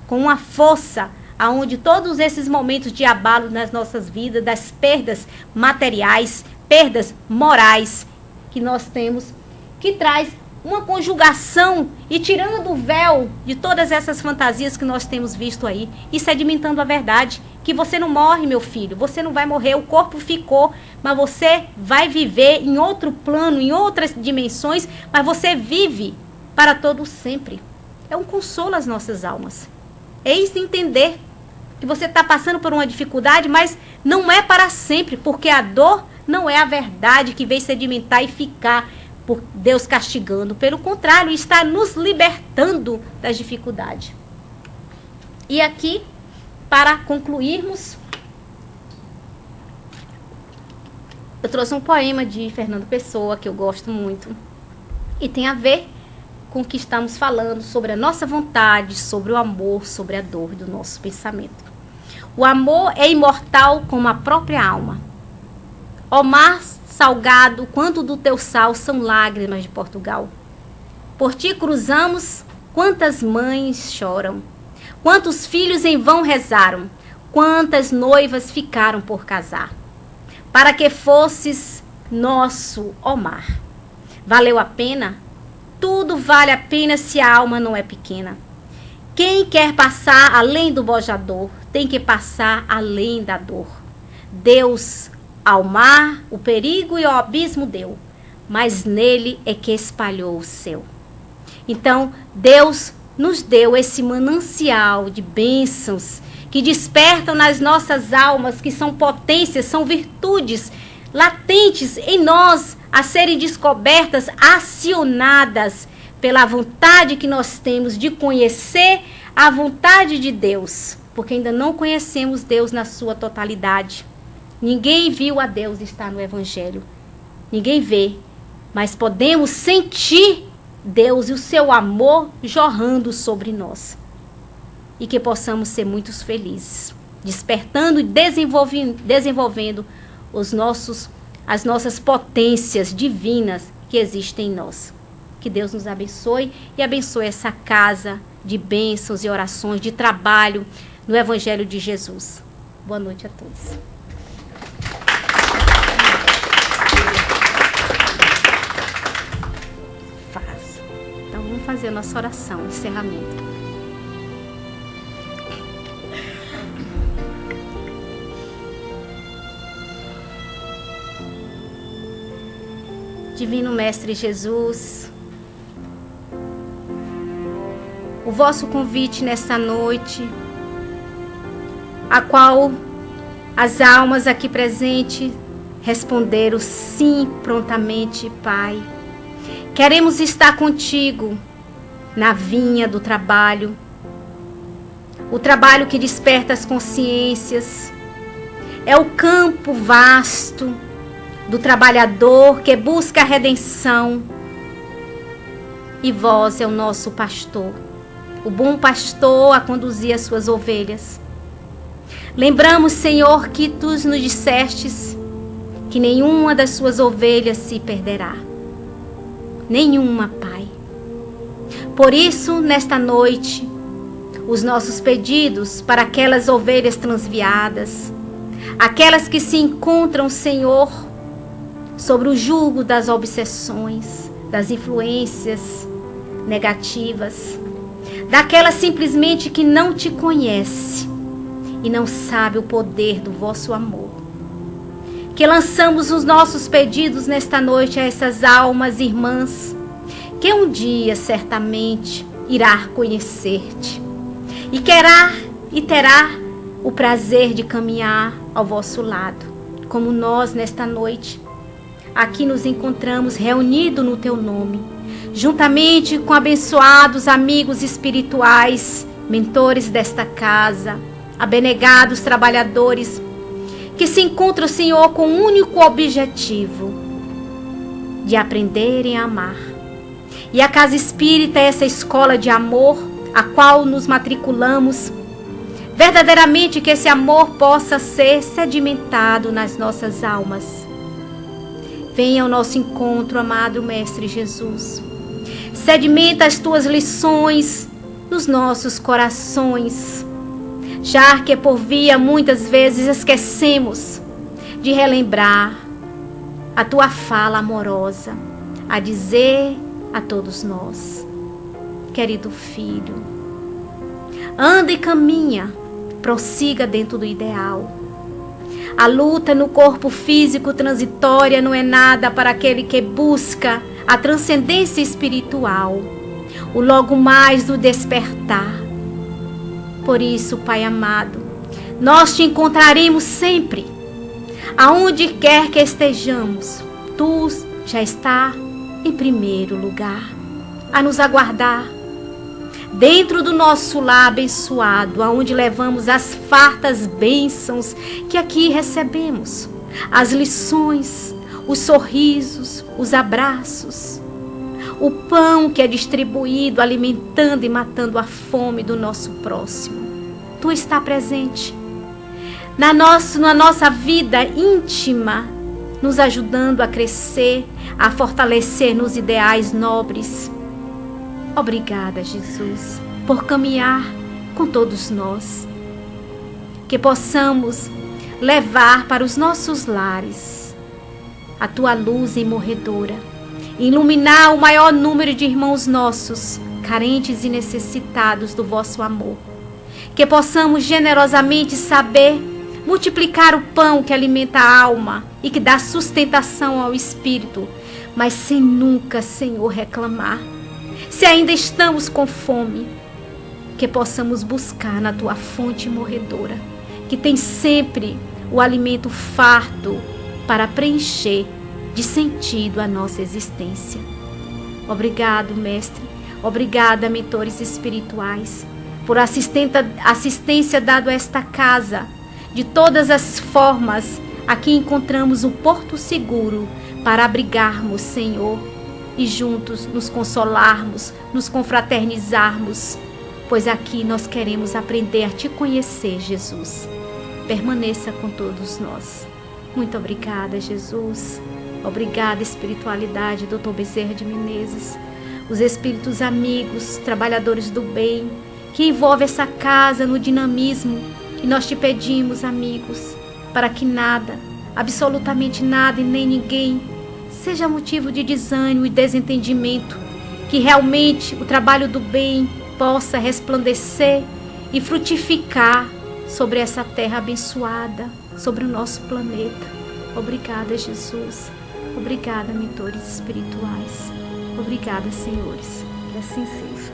com uma força aonde todos esses momentos de abalo nas nossas vidas, das perdas materiais, perdas morais que nós temos, que traz uma conjugação e tirando o véu de todas essas fantasias que nós temos visto aí e sedimentando a verdade, que você não morre, meu filho, você não vai morrer, o corpo ficou, mas você vai viver em outro plano, em outras dimensões, mas você vive para todo sempre. É um consolo às nossas almas. É isso, entender que você está passando por uma dificuldade, mas não é para sempre, porque a dor não é a verdade que vem sedimentar e ficar por Deus castigando. Pelo contrário, está nos libertando das dificuldades. E aqui, para concluirmos, eu trouxe um poema de Fernando Pessoa, que eu gosto muito, e tem a ver com o que estamos falando, sobre a nossa vontade, sobre o amor, sobre a dor do nosso pensamento. O amor é imortal como a própria alma. Ó mar salgado, quanto do teu sal são lágrimas de Portugal. Por ti cruzamos, quantas mães choram, quantos filhos em vão rezaram, quantas noivas ficaram por casar. Para que fosses nosso, ó mar. Valeu a pena? Tudo vale a pena se a alma não é pequena. Quem quer passar além do bojador, tem que passar além da dor. Deus ao mar o perigo e o abismo deu, mas nele é que espalhou o céu. Então, Deus nos deu esse manancial de bênçãos que despertam nas nossas almas, que são potências, são virtudes latentes em nós a serem descobertas, acionadas pela vontade que nós temos de conhecer a vontade de Deus, porque ainda não conhecemos Deus na sua totalidade. Ninguém viu a Deus, está no Evangelho. Ninguém vê, mas podemos sentir Deus e o seu amor jorrando sobre nós. E que possamos ser muito felizes, despertando e desenvolvendo as nossas potências divinas que existem em nós. Que Deus nos abençoe e abençoe essa casa de bênçãos e orações, de trabalho no Evangelho de Jesus. Boa noite a todos. Então vamos fazer a nossa oração, encerramento. Divino Mestre Jesus, o vosso convite nesta noite, a qual as almas aqui presentes responderam sim prontamente, Pai. Queremos estar contigo na vinha do trabalho, o trabalho que desperta as consciências, é o campo vasto do trabalhador que busca a redenção. E vós é o nosso pastor, o bom pastor a conduzir as suas ovelhas. Lembramos, Senhor, que tu nos dissestes que nenhuma das suas ovelhas se perderá. Nenhuma, Pai. Por isso, nesta noite, os nossos pedidos para aquelas ovelhas transviadas, aquelas que se encontram, Senhor, sobre o jugo das obsessões, das influências negativas, daquela simplesmente que não te conhece e não sabe o poder do vosso amor. Que lançamos os nossos pedidos nesta noite a essas almas irmãs, que um dia certamente irá conhecer-te e querá e terá o prazer de caminhar ao vosso lado, como nós nesta noite. Aqui nos encontramos reunidos no teu nome, juntamente com abençoados amigos espirituais, mentores desta casa, abnegados trabalhadores, que se encontram, Senhor, com um único objetivo, de aprenderem a amar. E a Casa Espírita é essa escola de amor, a qual nos matriculamos, verdadeiramente que esse amor possa ser sedimentado nas nossas almas. Venha ao nosso encontro, amado Mestre Jesus. Sedimenta as tuas lições nos nossos corações, já que por via muitas vezes esquecemos de relembrar a tua fala amorosa, a dizer a todos nós: querido filho, anda e caminha, prossiga dentro do ideal. A luta no corpo físico transitória não é nada para aquele que busca a transcendência espiritual, o logo mais do despertar. Por isso, Pai amado, nós te encontraremos sempre, aonde quer que estejamos. Tu já está em primeiro lugar, a nos aguardar, dentro do nosso lar abençoado, aonde levamos as fartas bênçãos que aqui recebemos, as lições, os sorrisos, os abraços, o pão que é distribuído, alimentando e matando a fome do nosso próximo. Tu está presente na nossa vida íntima, nos ajudando a crescer, a fortalecer nos ideais nobres. Obrigada, Jesus, por caminhar com todos nós. Que possamos levar para os nossos lares a tua luz imorredora, iluminar o maior número de irmãos nossos, carentes e necessitados do vosso amor. Que possamos generosamente saber multiplicar o pão que alimenta a alma e que dá sustentação ao espírito, mas sem nunca, Senhor, reclamar. Se ainda estamos com fome, que possamos buscar na tua fonte morredora, que tem sempre o alimento farto para preencher de sentido a nossa existência. Obrigado, Mestre. Obrigada, mentores espirituais, por assistência dada a esta casa. De todas as formas, aqui encontramos um porto seguro para abrigarmos, Senhor, e juntos nos consolarmos, nos confraternizarmos, pois aqui nós queremos aprender a te conhecer, Jesus. Permaneça com todos nós. Muito obrigada, Jesus. Obrigada, espiritualidade, Dr. Bezerra de Menezes, os espíritos amigos, trabalhadores do bem, que envolve essa casa no dinamismo. E nós te pedimos, amigos, para que nada, absolutamente nada e nem ninguém, seja motivo de desânimo e desentendimento, que realmente o trabalho do bem possa resplandecer e frutificar sobre essa terra abençoada, sobre o nosso planeta. Obrigada, Jesus. Obrigada, mentores espirituais. Obrigada, senhores. Que assim seja.